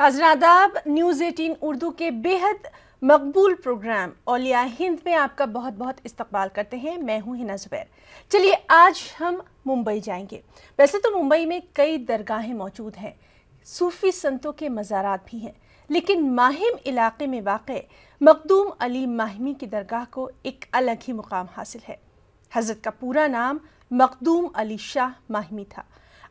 नाज़रीन आदाब, न्यूज़ 18 उर्दू के बेहद मकबूल प्रोग्राम औलिया हिंद में आपका बहुत बहुत इस्तकबाल करते हैं। मैं हूं हिना ज़ुबैर। चलिए आज हम मुंबई जाएंगे। वैसे तो मुंबई में कई दरगाहें मौजूद हैं, सूफ़ी संतों के मज़ारात भी हैं, लेकिन माहिम इलाके में वाक़े मखदूम अली माहिमी की दरगाह को एक अलग ही मुकाम हासिल है। हज़रत का पूरा नाम मखदूम अली शाह माहिमी था।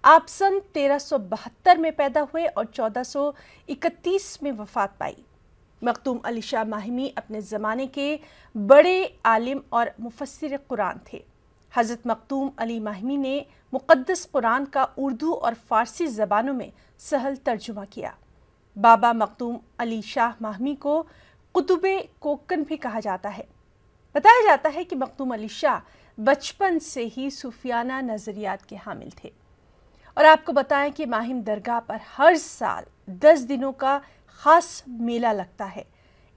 आप सन 1372 में पैदा हुए और 1431 में वफ़ात पाई। मखदूम अली शाह माहिमी अपने ज़माने के बड़े आलिम और मुफस्सिर कुरान थे। हज़रत मखदूम अली माहिमी ने मुक़द्दस कुरान का उर्दू और फ़ारसी ज़बानों में सहल तर्जुमा किया। बाबा मखदूम अली शाह माहिमी को कुतुबे कोकन भी कहा जाता है। बताया जाता है कि मखदूम अली शाह बचपन से ही सूफियाना नज़रियात के हामिल थे। और आपको बताएं कि माहिम दरगाह पर हर साल 10 दिनों का ख़ास मेला लगता है।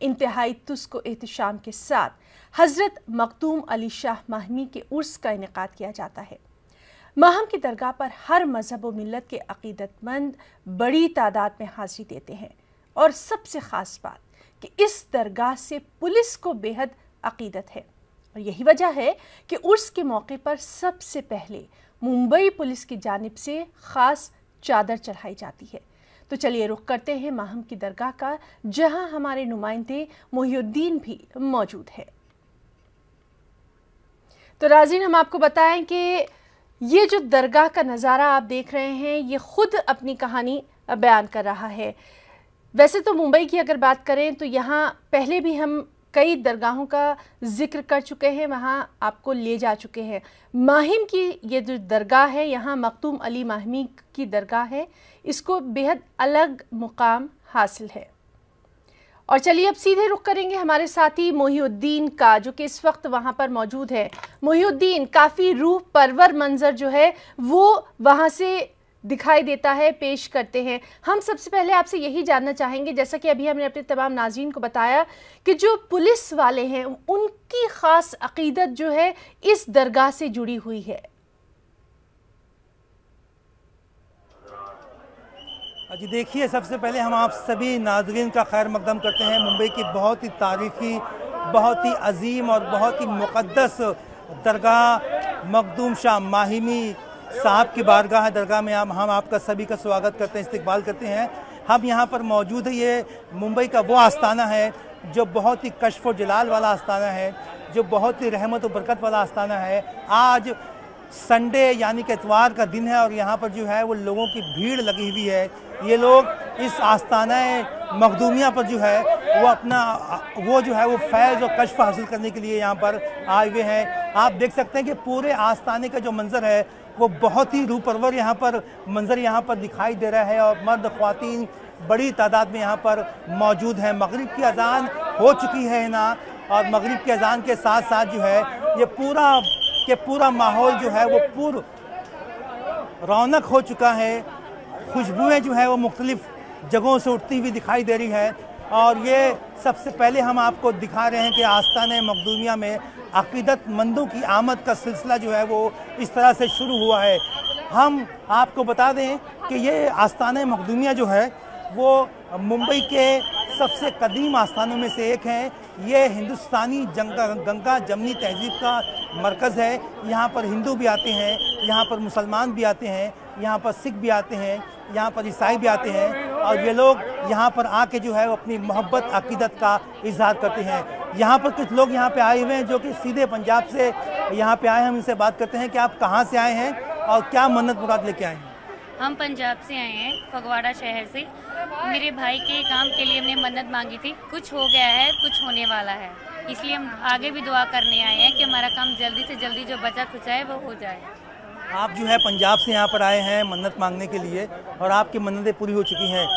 इंतहाई तुस्को एहतशाम के साथ हज़रत मखदूम अली शाह माहिमी के उर्स का इनेकाद किया जाता है। माहिम की दरगाह पर हर मजहब व मिल्लत के अक़ीदतमंद बड़ी तादाद में हाज़िरी देते हैं। और सबसे ख़ास बात कि इस दरगाह से पुलिस को बेहद अक़ीदत है और यही वजह है कि उर्स के मौके पर सबसे पहले मुंबई पुलिस की जानिब से ख़ास चादर चढ़ाई जाती है। तो चलिए रुख करते हैं माहिम की दरगाह का, जहां हमारे नुमाइंदे मोहिउद्दीन भी मौजूद है। तो नाज़रीन, हम आपको बताएं कि ये जो दरगाह का नज़ारा आप देख रहे हैं, ये ख़ुद अपनी कहानी बयान कर रहा है। वैसे तो मुंबई की अगर बात करें तो यहाँ पहले भी हम कई दरगाहों का जिक्र कर चुके हैं, वहाँ आपको ले जा चुके हैं। माहिम की ये जो दरगाह है, यहाँ मखदूम अली माहिमी की दरगाह है, इसको बेहद अलग मुकाम हासिल है। और चलिए अब सीधे रुख करेंगे हमारे साथी मोहिउद्दीन का, जो कि इस वक्त वहाँ पर मौजूद है। मोहिउद्दीन, काफ़ी रूह परवर मंजर जो है वो वहाँ से दिखाई देता है, पेश करते हैं। हम सबसे पहले आपसे यही जानना चाहेंगे, जैसा कि अभी हमने अपने तमाम नाज़रीन को बताया कि जो पुलिस वाले हैं उनकी ख़ास अक़ीदत जो है इस दरगाह से जुड़ी हुई है। जी देखिए, सबसे पहले हम आप सभी नाज़रीन का खैर मकदम करते हैं। मुंबई की बहुत ही तारीख़ी, बहुत ही अजीम और बहुत ही मुक़द्दस दरगाह मखदूम शाह माहिमी साहब की बारगाह दरगाह में हम आपका सभी का स्वागत करते हैं, इस्तकबाल करते हैं। हम यहाँ पर मौजूद है। ये मुंबई का वो आस्थाना है जो बहुत ही कश्फ व जलाल वाला आस्थाना है, जो बहुत ही रहमत व बरकत वाला आस्थाना है। आज संडे यानी कि इतवार का दिन है और यहाँ पर जो है वो लोगों की भीड़ लगी हुई है। ये लोग इस आस्थाना मखदूमिया पर जो है वो जो है वो फैज़ और कश्फ हासिल करने के लिए यहाँ पर आए हुए हैं। आप देख सकते हैं कि पूरे आस्थाने का जो मंज़र है वो बहुत ही रूह परवर यहाँ पर मंज़र यहाँ पर दिखाई दे रहा है और मर्द ख्वातीन बड़ी तादाद में यहाँ पर मौजूद हैं। मगरिब की अज़ान हो चुकी है ना, और मगरिब की अज़ान के साथ साथ जो है ये पूरा माहौल जो है वो पूर्ण रौनक हो चुका है। खुशबुएँ जो है वो मुख्तलिफ जगहों से उठती हुई दिखाई दे रही है। और ये सबसे पहले हम आपको दिखा रहे हैं कि आस्थाने मखदूमिया में अक़ीदतमंदों की आमद का सिलसिला जो है वो इस तरह से शुरू हुआ है। हम आपको बता दें कि ये आस्थाने मखदूमिया जो है वो मुंबई के सबसे कदीम आस्थानों में से एक है। ये हिंदुस्तानी गंगा जमनी तहजीब का मरकज़ है। यहाँ पर हिंदू भी आते हैं, यहाँ पर मुसलमान भी आते हैं, यहाँ पर सिख भी आते हैं, यहाँ पर ईसाई भी आते हैं। और ये लोग यहाँ पर आके जो है वो अपनी मोहब्बत अक़ीदत का इजहार करते हैं। यहाँ पर कुछ लोग यहाँ पे आए हुए हैं जो कि सीधे पंजाब से यहाँ पे आए हैं। हम इनसे बात करते हैं कि आप कहाँ से आए हैं और क्या मन्नत मुराद लेके आए हैं। हम पंजाब से आए हैं, फगवाड़ा शहर से। मेरे भाई के काम के लिए हमने मन्नत मांगी थी, कुछ हो गया है, कुछ होने वाला है, इसलिए हम आगे भी दुआ करने आए हैं कि हमारा काम जल्दी से जल्दी जो बचा खुचा है वो हो जाए। आप जो है पंजाब से यहाँ पर आए हैं मन्नत मांगने के लिए और आपकी मन्नतें पूरी हो चुकी हैं,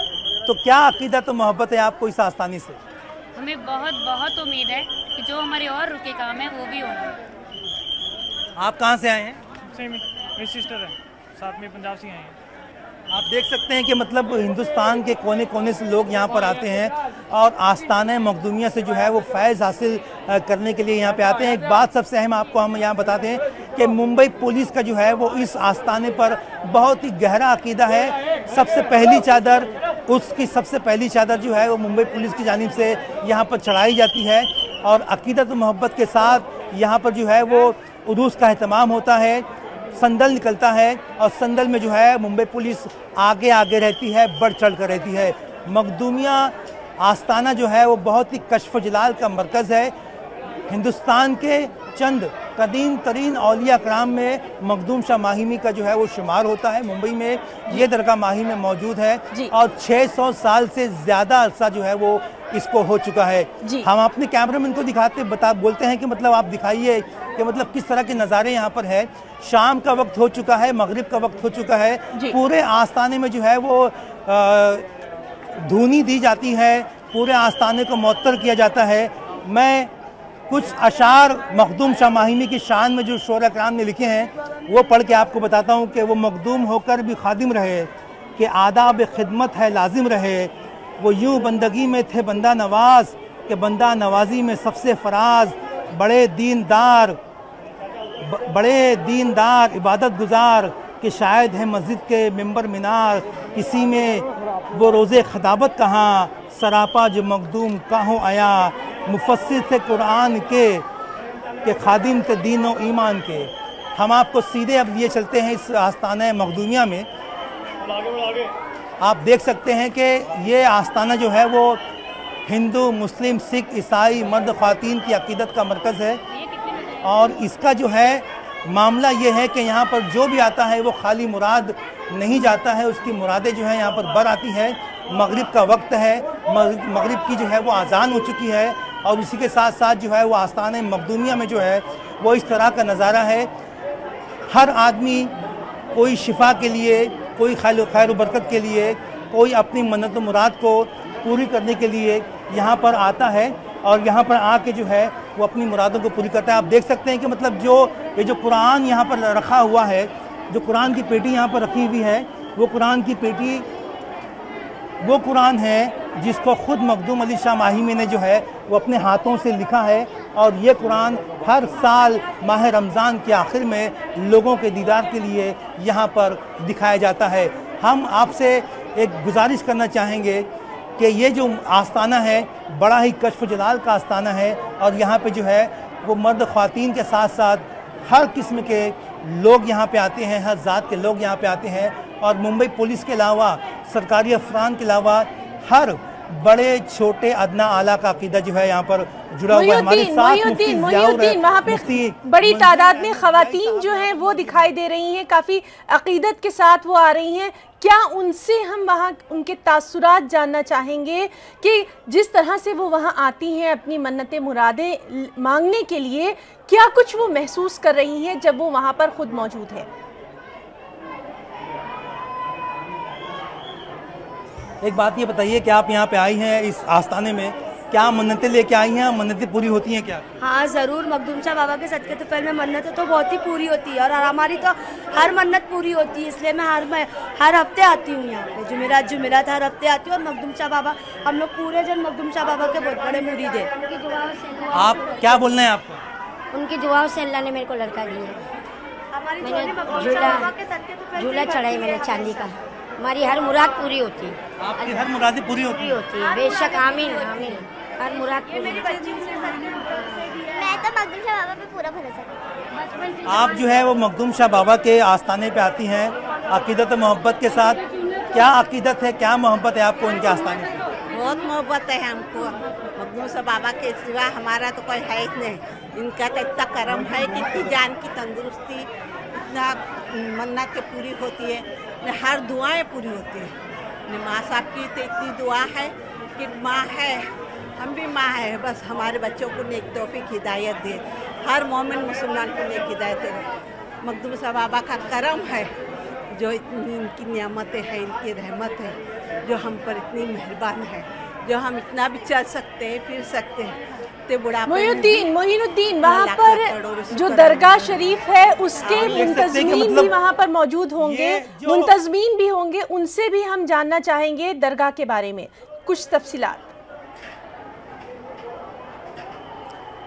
तो क्या अक़ीदत और मोहब्बत है आपको इस आस्थानी से? हमें बहुत बहुत उम्मीद है कि जो हमारे और रुके काम है वो भी होंगे। आप कहाँ से आए हैं? मेरी सिस्टर है, साथ में पंजाब से आए हैं। आप देख सकते हैं कि मतलब हिंदुस्तान के कोने कोने से लोग यहाँ पर आते हैं और आस्थाने मखदूमिया से जो है वो फैज़ हासिल करने के लिए यहाँ पे आते हैं। एक बात सबसे अहम आपको हम यहाँ बताते हैं कि मुंबई पुलिस का जो है वो इस आस्थाने पर बहुत ही गहरा अकीदा है। सबसे पहली चादर उसकी सबसे पहली चादर जो है वो मुंबई पुलिस की जानिब से यहाँ पर चढ़ाई जाती है और अकीदत मोहब्बत के साथ यहाँ पर जो है वो उरूस का एहतमाम होता है। संदल निकलता है और संदल में जो है मुंबई पुलिस आगे आगे रहती है, बढ़ चढ़ कर रहती है। मखदूमिया आस्ताना जो है वो बहुत ही कश्फ जलाल का मरकज़ है। हिंदुस्तान के चंद कदीम तरीन औलिया कराम में मखदूम शाह माहिमी का जो है वो शुमार होता है। मुंबई में ये दरगाह माही में मौजूद है और 600 साल से ज़्यादा अरसा जो है वो इसको हो चुका है। हम अपने कैमरामैन को बोलते हैं कि मतलब आप दिखाइए कि मतलब किस तरह के नज़ारे यहाँ पर है। शाम का वक्त हो चुका है, मगरिब का वक्त हो चुका है। पूरे आस्ताने में जो है वो धूनी दी जाती है, पूरे आस्ताने को मुअत्तर किया जाता है। मैं कुछ अशार मखदूम शाह माहिमी की शान में जो शोरा कराम ने लिखे हैं वो पढ़ के आपको बताता हूँ कि वो मखदूम होकर भी खादिम रहे, कि आदाब खिदमत है लाजिम रहे। वो यूँ बंदगी में थे बंदा नवाज, कि बंदा नवाजी में सबसे फराज। बड़े दीनदार इबादत गुजार, कि शायद है मस्जिद के मिंबर मीनार। किसी में वो रोज़े खिताबत कहाँ, सरापा जो मखदूम काहों आया। मुफस्सिर थे कुरान के खादिम थे दीन व ईमान के। हम आपको सीधे अब लिए चलते हैं इस आस्ताना मखदूमिया में। आप देख सकते हैं कि ये आस्ताना जो है वो हिंदू, मुस्लिम, सिख, ईसाई, मर्द, ख़वातीन की अकीदत का मरकज़ है। और इसका जो है मामला ये है कि यहाँ पर जो भी आता है वो खाली मुराद नहीं जाता है, उसकी मुरादें जो है यहाँ पर बर आती है। मगरिब का वक्त है, मगरिब की जो है वो अजान हो चुकी है और इसी के साथ साथ जो है वो आस्ताना मखदूमिया में जो है वो इस तरह का नज़ारा है। हर आदमी कोई शिफा के लिए, कोई खैर बरकत के लिए, कोई अपनी मन्नत मुराद को पूरी करने के लिए यहाँ पर आता है और यहाँ पर आके जो है वो अपनी मुरादों को पूरी करता है। आप देख सकते हैं कि मतलब ये जो कुरान यहाँ पर रखा हुआ है, जो कुरान की पेटी यहाँ पर रखी हुई है, वो कुरान की पेटी वो कुरान है जिसको ख़ुद मखदूम अली शाह माहिमी ने जो है वो अपने हाथों से लिखा है। और ये कुरान हर साल माह रमज़ान के आखिर में लोगों के दीदार के लिए यहाँ पर दिखाया जाता है। हम आपसे एक गुजारिश करना चाहेंगे कि ये जो आस्ताना है बड़ा ही कश्फ जलाल का आस्ताना है और यहाँ पे जो है वो मर्द ख़वातीन के साथ साथ हर किस्म के लोग यहाँ पे आते हैं, हर ज़ात के लोग यहाँ पे आते हैं। और मुंबई पुलिस के अलावा, सरकारी अफरान के अलावा हर बड़े छोटे अदना आला का अकीदा जो है यहाँ पर जुड़ा हुआ है। हमारे साथ वहाँ पे बड़ी तादाद में ख़वातीन जो हैं वो दिखाई दे रही हैं, काफ़ी अकीदत के साथ वो आ रही हैं। क्या उनसे हम वहाँ उनके तासुरात जानना चाहेंगे कि जिस तरह से वो वहाँ आती हैं अपनी मन्नतें मुरादें मांगने के लिए, क्या कुछ वो महसूस कर रही हैं जब वो वहाँ पर खुद मौजूद है? एक बात ये बताइए कि आप यहाँ पे आई हैं इस आस्ताने में, क्या मन्नतें लेके आई हैं? मन्नतें पूरी होती हैं क्या? हाँ ज़रूर, मखदूम शाह बाबा के सदक़े तौफ़ील में मन्नतें तो बहुत ही पूरी होती है और हमारी तो हर मन्नत पूरी होती है। इसलिए मैं हर हफ्ते आती हूँ यहाँ पे, जुमेरात हर हफ्ते आती हूँ। और मखदूम शाह बाबा, हम लोग पूरे जन मखदूम शाह बाबा के बहुत बड़े मुरीद हैं। आप क्या बोलना है आपको? उनकी दुआओं से अल्लाह ने मेरे को लड़का दिया है। मैंने झूला चढ़ाई मैंने चांदी का। हमारी हर मुराद पूरी होती है। आपकी हर मुरादें पूरी होती है बेशक। आमीन आमीन। हर मुराद पूरी। मैं तो मखदूम शाह बाबा पे पूरा भरोसा करती हूँ। आप जो है वो मखदूम शाह बाबा के आस्ताने पे आती हैं अकीदत मोहब्बत के साथ। क्या अकीदत है, क्या मोहब्बत है आपको इनके आस्ताने से? बहुत मोहब्बत है हमको मखदूम शाह बाबा के सिवा, हमारा तो कोई है ही नहीं। इनका तो इतना करम है कि इतनी जान की तंदुरुस्ती, इतना मन्नत के पूरी होती है, हर दुआएं पूरी होती है। माँ साहब की तो इतनी दुआ है कि माँ है, हम भी माँ है, बस हमारे बच्चों को नेक तौफीक हिदायत दे, हर मोमिन मुसलमान को नेक हिदायत दे। मखदूम शाह बाबा का करम है, जो इतनी इनकी नियामतें हैं, इनकी रहमत है, जो हम पर इतनी मेहरबान है, जो हम इतना भी चल सकते हैं, फिर सकते हैं। मोइनुद्दीन, वहाँ पर जो दरगाह शरीफ है उसके मुंतज़मीन भी वहाँ पर मौजूद होंगे, मुंतज़मीन भी होंगे, उनसे भी हम जानना चाहेंगे दरगाह के बारे में कुछ तफसीलात।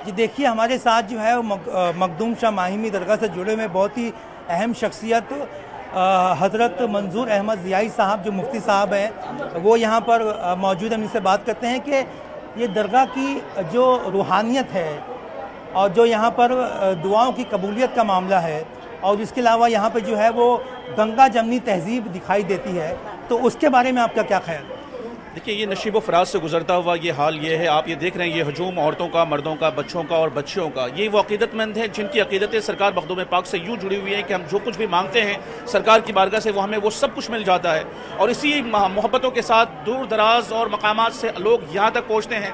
जी देखिए, हमारे साथ जो है मखदूम शाह माहिमी दरगाह से जुड़े हुए बहुत ही अहम शख्सियत हज़रत मंजूर अहमद ज़ियाई साहब जो मुफ्ती साहब हैं वो यहाँ पर मौजूद हैं। इनसे बात करते हैं कि ये दरगाह की जो रूहानियत है और जो यहाँ पर दुआओं की कबूलियत का मामला है और इसके अलावा यहाँ पर जो है वो गंगा जमनी तहजीब दिखाई देती है, तो उसके बारे में आपका क्या ख्याल? देखिए, ये नशीब व फराज से गुजरता हुआ ये हाल ये है। आप ये देख रहे हैं, ये हजूम औरतों का, मर्दों का, बच्चों का और बच्चियों का। ये वो अकीदतमंद हैं जिनकी अकीदतें सरकार मखदूम पाक से यूँ जुड़ी हुई हैं कि हम जो कुछ भी मांगते हैं सरकार की बारगाह से वो हमें वो सब कुछ मिल जाता है। और इसी मोहब्बतों के साथ दूर दराज और मकामात से लोग यहाँ तक पहुँचते हैं,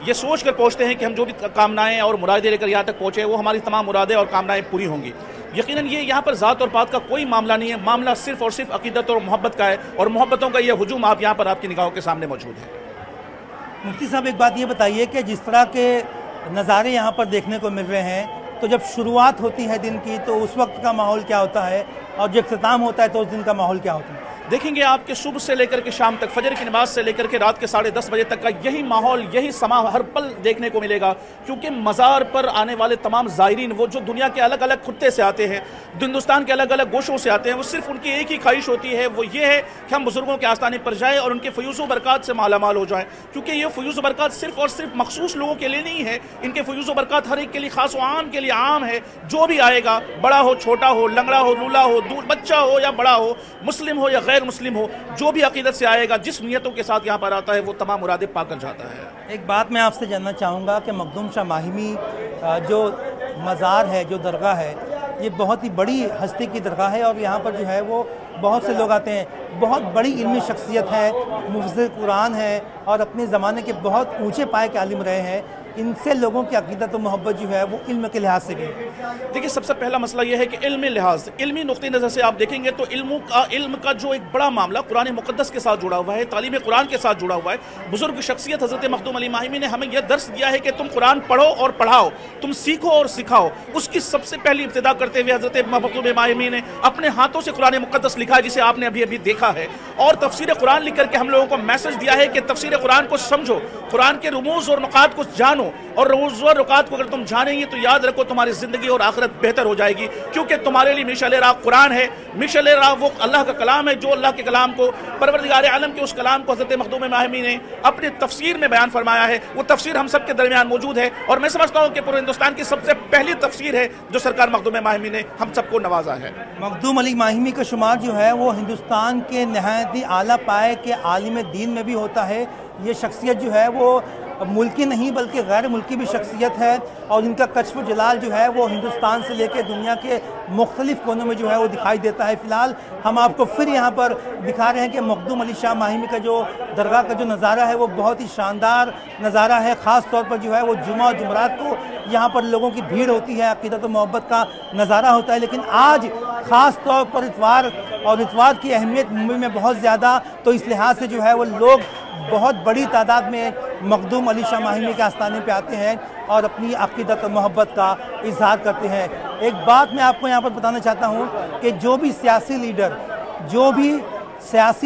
ये सोच कर पहुँचते हैं कि हम जो भी कामनाएँ और मुरादें लेकर यहाँ तक पहुँचे वो हमारी तमाम मुरादें और कामनाएँ पूरी होंगी। यकीनन ये यहाँ पर ज़ात और पात का कोई मामला नहीं है, मामला सिर्फ और सिर्फ अकीदत और मोहब्बत का है, और मोहब्बतों का ये हुजूम आप यहाँ पर आपकी निगाहों के सामने मौजूद है। मुफ्ती साहब, एक बात ये बताइए कि जिस तरह के नज़ारे यहाँ पर देखने को मिल रहे हैं, तो जब शुरुआत होती है दिन की तो उस वक्त का माहौल क्या होता है और जब इख्तिताम होता है तो उस दिन का माहौल क्या होता है? देखेंगे आपके सुबह से लेकर के शाम तक, फजर की नमाज से लेकर के रात के 10:30 बजे तक का यही माहौल, यही समा हर पल देखने को मिलेगा। क्योंकि मज़ार पर आने वाले तमाम ज़ायरीन, वो जो दुनिया के अलग अलग खुत्ते से आते हैं, हिंदुस्तान के अलग अलग गोशों से आते हैं, वो सिर्फ उनकी एक ही ख्वाहिश होती है, वो ये है कि हम बुजुर्गों के आस्थाने पर जाएँ और उनके फ़यूज़ व बरक़ात से मालामाल हो जाएँ। क्योंकि ये फ़यूज़ व बरक़ात सिर्फ और सिर्फ मखसूस लोगों के लिए नहीं है, इनके फ़यूज़ व बरक़ात हर एक के लिए, खास व आम के लिए आम है। जो भी आएगा, बड़ा हो, छोटा हो, लंगड़ा हो, लूला हो, दूर बच्चा हो या बड़ा हो, मुस्लिम हो या गैर मुस्लिम हो, जो भी अकीदत से आएगा, जिस नियतों के साथ यहाँ पर आता है, वो तमाम मुरादें पाकर जाता है। एक बात मैं आपसे जानना चाहूँगा कि मखदूम शाह माहिमी जो मज़ार है, जो दरगाह है, ये बहुत ही बड़ी हस्ती की दरगाह है और यहाँ पर जो है वो बहुत से लोग आते हैं। बहुत बड़ी इल्मी शख्सियत है, मुफ़स्सिर कुरान है और अपने ज़माने के बहुत ऊँचे पाए के आलिम रहे हैं। इनसे लोगों की अकीदत और मोहब्बत जो है वो इल्म के लिहाज से भी। देखिए, सबसे पहला मसला यह है कि इल्मी लिहाज, इल्मी नुक्ते नज़र से आप देखेंगे तो इल्म का जो एक बड़ा मामला कुरान मुक़द्दस के साथ जुड़ा हुआ है, तालीम कुरान के साथ जुड़ा हुआ है। बुजुर्ग शख्सियत हज़रत मखदूम अली माहिमी ने हमें यह दर्स दिया है कि तुम कुरान पढ़ो और पढ़ाओ, तुम सीखो और सिखाओ। उसकी सबसे पहली इब्तिदा करते हुए हज़रत मखदूम माहिमी ने अपने हाथों से कुरान मुक़द्दस लिखा है, जिसे आपने अभी अभी देखा है, और तफसीर कुरान लिख करके हम लोगों को मैसेज दिया है कि तफसीर कुरान को समझो, कुरान के रुमूज़ और नुकात को जानो, और रुमूज़ और नुकात को अगर तुम जानेंगे तो याद रखो तुम्हारी ज़िंदगी और आखिरत बेहतर हो जाएगी। क्योंकि तुम्हारे लिए मिशल राह कुरान है। मिशल राह वो अल्लाह का कलाम है, जो अल्लाह के कलाम को, परवरदिगार आलम के उस कलाम को हज़रत मखदूम माहिमी ने अपने तफसीर में बयान फरमाया है। वो तफसीर हम सब के दरमियान मौजूद है और मैं समझता हूँ कि पूरे हिंदुस्तान की सबसे पहली तफसीर है जो सरकार मखदूम माहिमी ने हम सबको नवाजा है। मखदूम अली माहिमी का शुमार जो है वो हिंदुस्तान के नहायत ही आला पाए के आलिम दीन में भी होता है। ये शख्सियत जो है वो मुल्की नहीं बल्कि गैर मुल्की भी शख्सियत है और इनका कश्फ जलाल जो है वो हिंदुस्तान से लेकर दुनिया के मुख्तलिफ कोनों में जो है वो दिखाई देता है। फ़िलहाल हम आपको फिर यहाँ पर दिखा रहे हैं कि मखदूम अली शाह माहिमी का जो दरगाह का जो नज़ारा है वो बहुत ही शानदार नज़ारा है। ख़ास तौर पर जो है वो जुमा और जुमरात को यहाँ पर लोगों की भीड़ होती है, अक़ीदत और मोहब्बत का नज़ारा होता है। लेकिन आज ख़ास तौर पर इतवार, और इतवार की अहमियत मुंबई में बहुत ज़्यादा, तो इस लिहाज से जो है वो लोग बहुत बड़ी तादाद में मखदूम अली शाह माहिमी के आस्थाने पे आते हैं और अपनी अक़ीदत और मोहब्बत का इजहार करते हैं। एक बात मैं आपको यहाँ पर बताना चाहता हूँ कि जो भी सियासी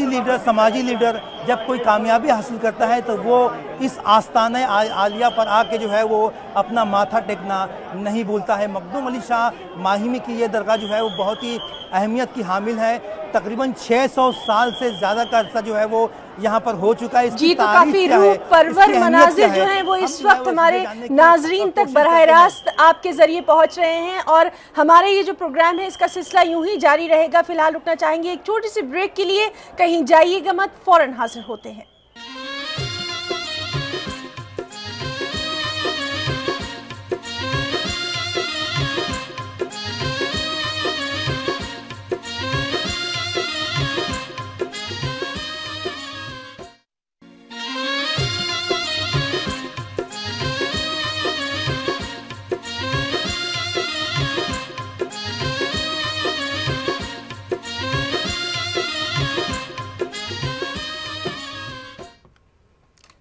लीडर, समाजी लीडर जब कोई कामयाबी हासिल करता है तो वो इस आस्ताने आलिया पर आके जो है वो अपना माथा टेकना नहीं भूलता है। मखदूम अली शाह माहिमी की ये दरगाह जो है वो बहुत ही अहमियत की हामिल है। तकरीबन 600 साल से ज़्यादा का अर्सा जो है वो यहाँ पर हो चुका है। जी, तो काफी रूह परवर मनाजिर जो हैं वो इस वक्त हमारे नाजरीन तक बराह रास्त आपके जरिए पहुँच रहे हैं और हमारे ये जो प्रोग्राम है इसका सिलसिला यूं ही जारी रहेगा। फिलहाल रुकना चाहेंगे एक छोटी सी ब्रेक के लिए, कहीं जाइएगा मत, फौरन हाजिर होते हैं।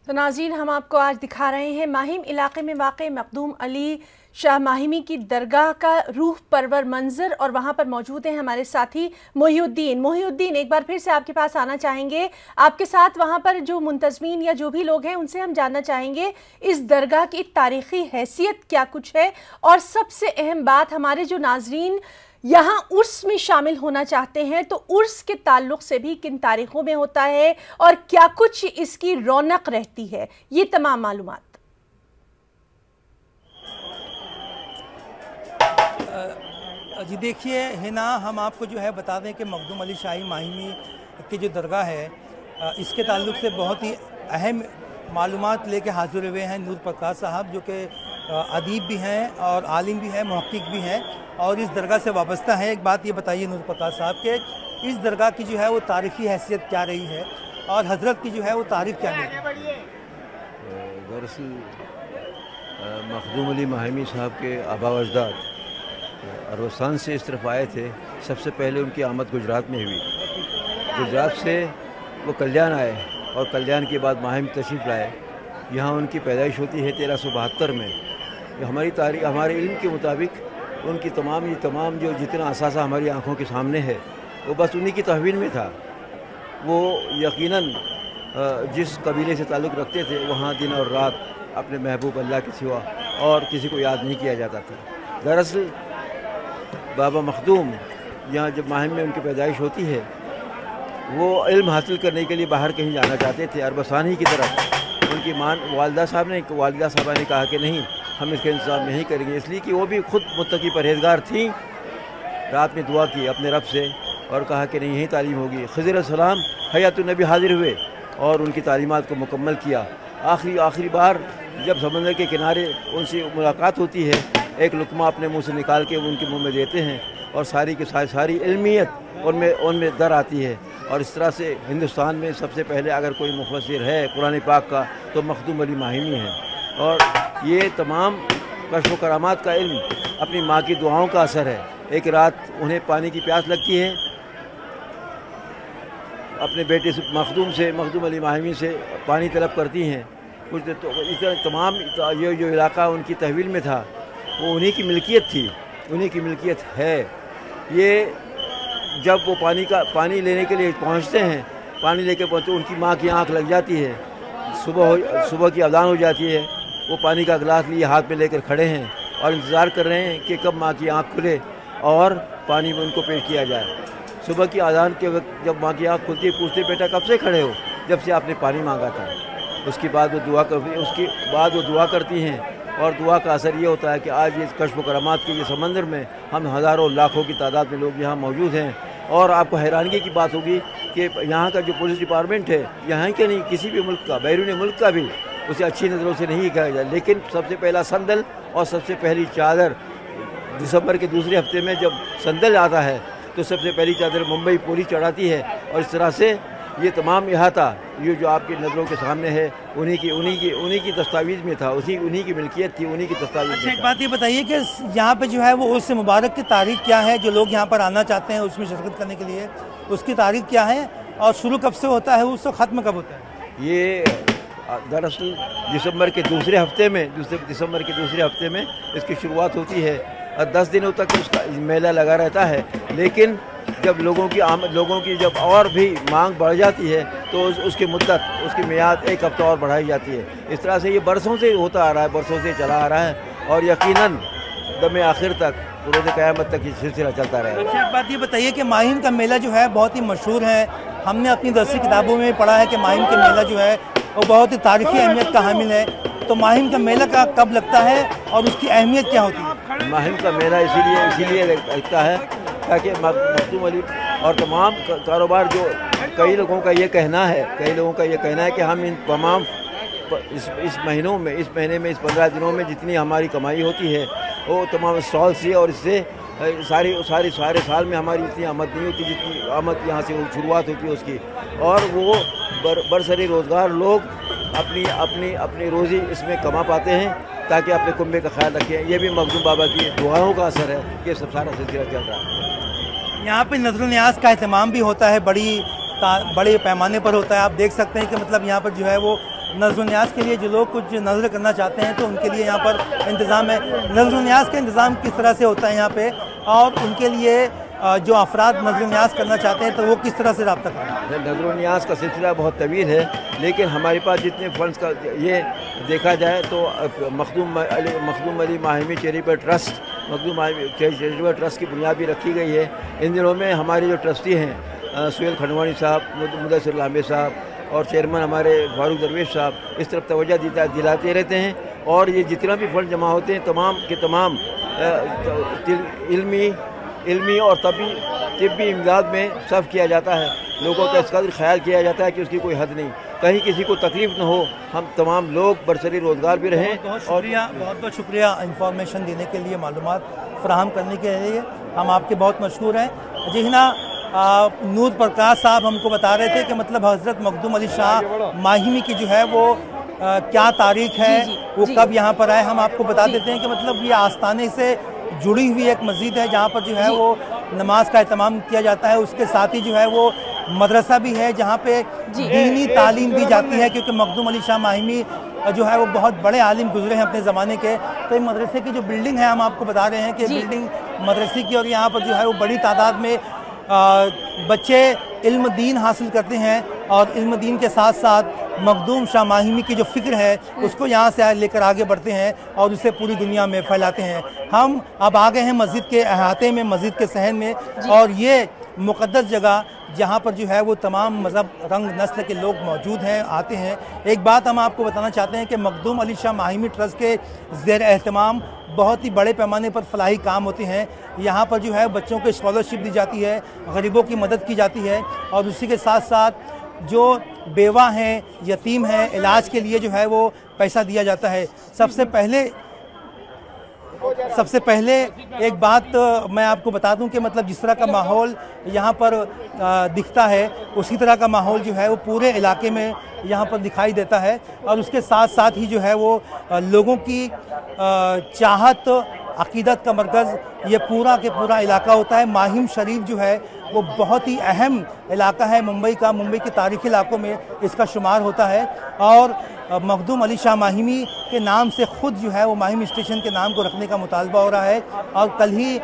तो नाज़रीन, हम आपको आज दिखा रहे हैं माहिम इलाके में वाक़े मखदूम अली शाह माहिमी की दरगाह का रूह परवर मंजर, और वहाँ पर मौजूद हैं हमारे साथी मोहिउद्दीन। एक बार फिर से आपके पास आना चाहेंगे। आपके साथ वहाँ पर जो मुंतज़मीन या जो भी लोग हैं उनसे हम जानना चाहेंगे इस दरगाह की तारीख़ी हैसियत क्या कुछ है, और सबसे अहम बात, हमारे जो नाजरीन यहाँ उर्स में शामिल होना चाहते हैं तो उर्स के ताल्लुक से भी किन तारीखों में होता है और क्या कुछ इसकी रौनक रहती है, ये तमाम मालूमात। जी देखिए हिना, हम आपको जो है बता दें कि मखदूम अली शाही माहिमी की जो दरगाह है इसके ताल्लुक से बहुत ही अहम मालूमात लेके हाजिर हुए हैं नूर प्रकाश साहब, जो कि अदीब भी हैं और आलिम भी हैं, मुहक्किक भी हैं और इस दरगाह से वाबस्ता है। एक बात ये बताइए नूर प्रकाश साहब के इस दरगाह की जो है वो तारीख़ी हैसियत क्या रही है और हज़रत की जो है वो तारीख़ क्या रही? दरअसल मखदूम अली माहिमी साहब के आबा व अजदाद अरबस्तान से इस तरफ आए थे। सबसे पहले उनकी आमद गुजरात में हुई। गुजरात से वो कल्याण आए और कल्याण के बाद माहिम तशरीफ़ लाए। यहाँ उनकी पैदाइश होती है 1372 में। हमारी तारीख, हमारे इल्म के मुताबिक उनकी तमाम जो जितना असासा हमारी आँखों के सामने है वो बस उन्हीं की तहवील में था। वो यकीनन जिस कबीले से ताल्लुक़ रखते थे वहाँ दिन और रात अपने महबूब अल्लाह के सिवा और किसी को याद नहीं किया जाता था। दरअसल बाबा मखदूम यहाँ जब माहिम में उनकी पैदाइश होती है वो इल्म हासिल करने के लिए बाहर कहीं जाना चाहते थे, अरबस्तान ही की तरफ। उनकी वालिदा साहबा ने कहा कि नहीं, हम इसका इंतज़ाम नहीं करेंगे, इसलिए कि वो भी खुद मुत्तकी परहेजगार थी। रात में दुआ की अपने रब से और कहा कि नहीं यही तालीम होगी। खिज़र अलैहिस्सलाम हयातुन नबी हाजिर हुए और उनकी तालीमात को मुकम्मल किया। आखिरी बार जब समंदर के किनारे उनसे मुलाकात होती है, एक लुकमा अपने मुंह से निकाल के उनके मुंह में देते हैं और सारी की सारी इल्मियत उनमें दर आती है। और इस तरह से हिंदुस्तान में सबसे पहले अगर कोई मुफस्सिर है कुरान पाक का तो मखदूम अली माहिमी है। और ये तमाम कश्फ व करामात का इल्म अपनी माँ की दुआओं का असर है। एक रात उन्हें पानी की प्यास लगती है, अपने बेटे से मखदूम अली माहिमी से पानी तलब करती हैं। कुछ तो इतना तमाम ये जो इलाका उनकी तहवील में था वो उन्हीं की मिल्कियत थी, उन्हीं की मिल्कियत है। ये जब वो पानी लेने के लिए पहुंचते हैं, पानी लेके पहुंचते उनकी माँ की आंख लग जाती है। सुबह की अज़ान हो जाती है, वो पानी का गिलास लिए हाथ में लेकर खड़े हैं और इंतज़ार कर रहे हैं कि कब माँ की आंख खुले और पानी में उनको पेश किया जाए। सुबह की अज़ान के वक्त जब माँ की आंख खुलती है, पूछते बेटा कब से खड़े हो? जब से आपने पानी मांगा था। उसके बाद वो दुआ करती हैं और दुआ का असर ये होता है कि आज ये कश्फ व करामात के ये समंदर में हम हज़ारों लाखों की तादाद में लोग यहाँ मौजूद हैं। और आपको हैरानगी की बात होगी कि यहाँ का जो पुलिस डिपार्टमेंट है, यहाँ के नहीं किसी भी मुल्क का, बैरून मुल्क का भी उसे अच्छी नज़रों से नहीं देखा जाए। लेकिन सबसे पहला संदल और सबसे पहली चादर दिसंबर के दूसरे हफ्ते में जब संदल आता है तो सबसे पहली चादर मुंबई पुलिस चढ़ाती है। और इस तरह से ये तमाम इहाता ये जो आपकी नज़रों के सामने है उन्हीं की दस्तावेज़ में था, उन्हीं की मिल्कियत थी, उन्हीं की दस्तावेज़। अच्छा एक बात ये बताइए कि यहाँ पे जो है वो उर्स मुबारक की तारीख क्या है? जो लोग यहाँ पर आना चाहते हैं उसमें शिरकत करने के लिए, उसकी तारीख क्या है और शुरू कब से होता है, उससे ख़त्म कब होता है? ये दरअसल दिसंबर के दूसरे हफ्ते में इसकी शुरुआत होती है और 10 दिनों तक उसका मेला लगा रहता है। लेकिन जब लोगों की जब और भी मांग बढ़ जाती है तो उसकी मियाद एक हफ्ता और बढ़ाई जाती है। इस तरह से ये बरसों से होता आ रहा है, बरसों से चला आ रहा है और यकीनन दमे आखिर तक रोज़ क़यामत तक ये सिलसिला चलता रहेगा। अच्छा एक बात ये बताइए कि माहिम का मेला जो है बहुत ही मशहूर है। हमने अपनी दरसी किताबों में पढ़ा है कि माहिम का मेला जो है वो बहुत ही तारीख़ी अहमियत का हामिल है। तो माहिम का मेला का कब लगता है और उसकी अहमियत क्या होती है? माहिम का मेला इसीलिए लगता है ताकि मखदूम अली और तमाम कारोबार जो कई लोगों का ये कहना है कि हम इन तमाम इस महीने में इस 15 दिनों में जितनी हमारी कमाई होती है वो तमाम स्टॉल से और इससे सारे साल में हमारी इतनी आमद नहीं होती जितनी आमद यहाँ से शुरुआत होती है उसकी। और वो बरसरी रोज़गार लोग अपनी रोज़ी इसमें कमा पाते हैं ताकि अपने कुंबे का ख्याल रखें। ये भी मखदूम बाबा की दुआओं का असर है कि सब सारा सिलसिला चल रहा है। यहाँ पे नज़र न्याज का एहतमाम भी होता है, बड़े पैमाने पर होता है। आप देख सकते हैं कि मतलब यहाँ पर जो है वो नज़र न्याज के लिए जो लोग कुछ नज़र करना चाहते हैं तो उनके लिए यहाँ पर इंतज़ाम है। नज़र न्याज का इंतज़ाम किस तरह से होता है यहाँ पे और उनके लिए जो अफराद नज़र न्याज करना चाहते हैं तो वो किस तरह से रब्ता करें? नज़र न्याज का सिलसिला बहुत तवील है, लेकिन हमारे पास जितने फंड्स का ये देखा जाए तो Makhdoom Ali Mahimi charitable trust Makhdoom charitable trust की बुनियाद भी रखी गई है। इन दिनों में हमारे जो ट्रस्टी हैं सुहेल खंडवानी साहब, मुदस्सिर लांबे साहब और चेयरमैन हमारे फारूक दरवेश साहब इस तरफ तवज्जो दिलाते रहते हैं, और ये जितना भी फंड जमा होते हैं तमाम के तमाम इल्मी और तिब्बी इमदाद में सर्व किया जाता है। लोगों का इस कदर ख्याल किया जाता है कि उसकी कोई हद नहीं, कहीं किसी को तकलीफ न हो, हम तमाम लोग बरसरी रोज़गार भी रहें। बहुत बहुत शुक्रिया इंफॉर्मेशन देने के लिए, मालूमात फराहम करने के लिए, हम आपके बहुत मशहूर हैं। जी हिना, नूर प्रकाश साहब हमको बता रहे थे कि मतलब हज़रत मखदूम अली शाह माहिमी की जो है वो क्या तारीख है, वो कब यहाँ पर आए। हम आपको बता देते हैं कि मतलब ये आस्थाने से जुड़ी हुई एक मस्जिद है जहाँ पर जो है वो नमाज का एहतमाम किया जाता है। उसके साथ ही जो है वो मदरसा भी है जहाँ पे दीनी तालीम दी जाती है, क्योंकि मखदूम अली शाह माहिमी जो है वो बहुत बड़े आलिम गुजरे हैं अपने ज़माने के। तो ये मदरसे की जो बिल्डिंग है, हम आपको बता रहे हैं कि बिल्डिंग मदरसे की, और यहाँ पर जो है वो बड़ी तादाद में बच्चे इल्म दीन हासिल करते हैं, और इल्म दीन के साथ साथ मखदूम शाह माहिमी की जो फ़िक्र है उसको यहाँ से लेकर आगे बढ़ते हैं और उसे पूरी दुनिया में फैलाते हैं। हम अब आ गए हैं मस्जिद के अहाते में, मस्जिद के सहन में, और ये मुक़द्दस जगह जहाँ पर जो है वो तमाम मज़हब, रंग, नस्ल के लोग मौजूद हैं, आते हैं। एक बात हम आपको बताना चाहते हैं कि मखदूम अली शाह माहिमी ट्रस्ट के ज़ेर एहतमाम बहुत ही बड़े पैमाने पर फलाही काम होते हैं। यहाँ पर जो है बच्चों को स्कॉलरशिप दी जाती है, गरीबों की मदद की जाती है, और उसी के साथ साथ जो बेवा हैं, यतीम हैं, इलाज के लिए जो है वो पैसा दिया जाता है। सबसे पहले एक बात मैं आपको बता दूं कि मतलब जिस तरह का माहौल यहाँ पर दिखता है, उसी तरह का माहौल जो है वो पूरे इलाके में यहाँ पर दिखाई देता है, और उसके साथ साथ ही जो है वो लोगों की चाहत, अकीदत का मरकज़ ये पूरा के पूरा इलाका होता है। माहिम शरीफ जो है वो बहुत ही अहम इलाका है मुंबई का, मुंबई के तारीख़ी इलाकों में इसका शुमार होता है, और मखदूम अली शाह माहिमी के नाम से ख़ुद जो है वो माहिम स्टेशन के नाम को रखने का मुतालबा हो रहा है। और कल ही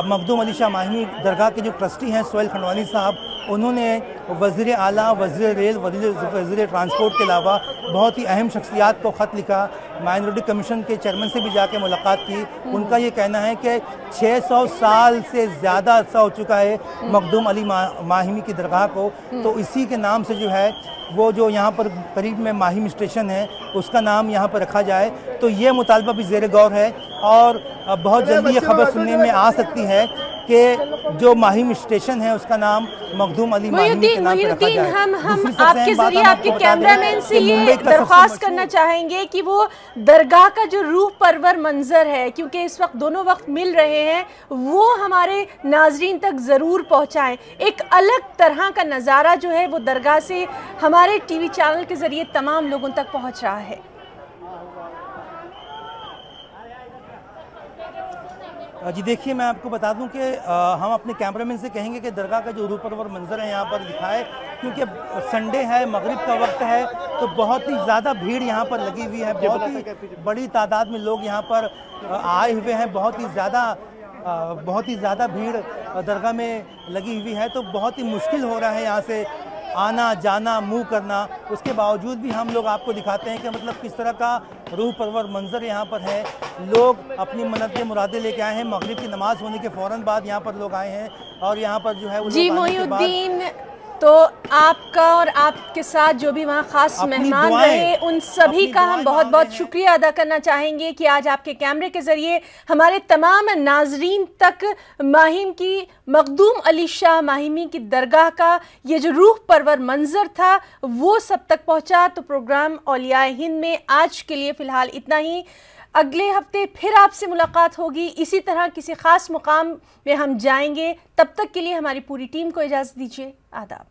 मखदूम अली शाह माहिमी दरगाह के जो ट्रस्टी हैं सुहेल खंडवानी साहब, उन्होंने वज़ीर आला, वज़ीर रेल, वज़ीर ट्रांसपोर्ट के अलावा बहुत ही अहम शख्सियात को ख़त लिखा, माइनॉरिटी कमीशन के चेयरमैन से भी जाके मुलाकात की। उनका ये कहना है कि 600 साल से ज़्यादा अर्सा हो चुका है मखदूम अली माहिमी की दरगाह को, तो इसी के नाम से जो है वो जो यहाँ पर करीब में माहिम स्टेशन है उसका नाम यहाँ पर रखा जाए। तो ये मुतालबा भी ज़ेर गौर है, और बहुत जल्दी ये खबर सुनने में आ सकती है कि जो माहिम स्टेशन है उसका नाम मखदूम अली माहिमी के नाम पर रखा जाए। हम आपके जरिए आपके कैमरामैन से ये दरख्वास्त करना चाहेंगे कि वो दरगाह का जो रूह परवर मंजर है, क्योंकि इस वक्त दोनों वक्त मिल रहे हैं, वो हमारे नाजरीन तक ज़रूर पहुँचाएँ। एक अलग तरह का नज़ारा जो है वो दरगाह से हमारे टीवी चैनल के ज़रिए तमाम लोगों तक पहुँच रहा है। जी देखिए, मैं आपको बता दूं कि हम अपने कैमरामैन से कहेंगे कि दरगाह का जो रूह परवर मंजर है यहाँ पर दिखाए, क्योंकि संडे है, मगरिब का वक्त है, तो बहुत ही ज़्यादा भीड़ यहाँ पर लगी हुई है। बहुत ही बड़ी तादाद में लोग यहाँ पर आए हुए हैं, बहुत ही ज़्यादा भीड़ दरगाह में लगी हुई है। तो बहुत ही मुश्किल हो रहा है यहाँ से आना जाना, मूव करना। उसके बावजूद भी हम लोग आपको दिखाते हैं कि मतलब किस तरह का रूह परवर मंजर यहाँ पर है। लोग अपनी मन्नतें मुरादें लेके आए हैं, मगरिब की नमाज होने के फ़ौरन बाद यहाँ पर लोग आए हैं, और यहाँ पर जो है वो जी मोइनुद्दीन, तो आपका और आपके साथ जो भी वहाँ खास मेहमान रहे, उन सभी का हम बहुत बहुत शुक्रिया अदा करना चाहेंगे कि आज आपके कैमरे के ज़रिए हमारे तमाम नाजरीन तक माहिम की, मखदूम अली शाह माहिमी की दरगाह का ये जो रूह परवर मंजर था वो सब तक पहुँचा। तो प्रोग्राम औलिया हिंद में आज के लिए फ़िलहाल इतना ही। अगले हफ्ते फिर आपसे मुलाकात होगी, इसी तरह किसी ख़ास मुकाम में हम जाएंगे। तब तक के लिए हमारी पूरी टीम को इजाज़त दीजिए। आदाब।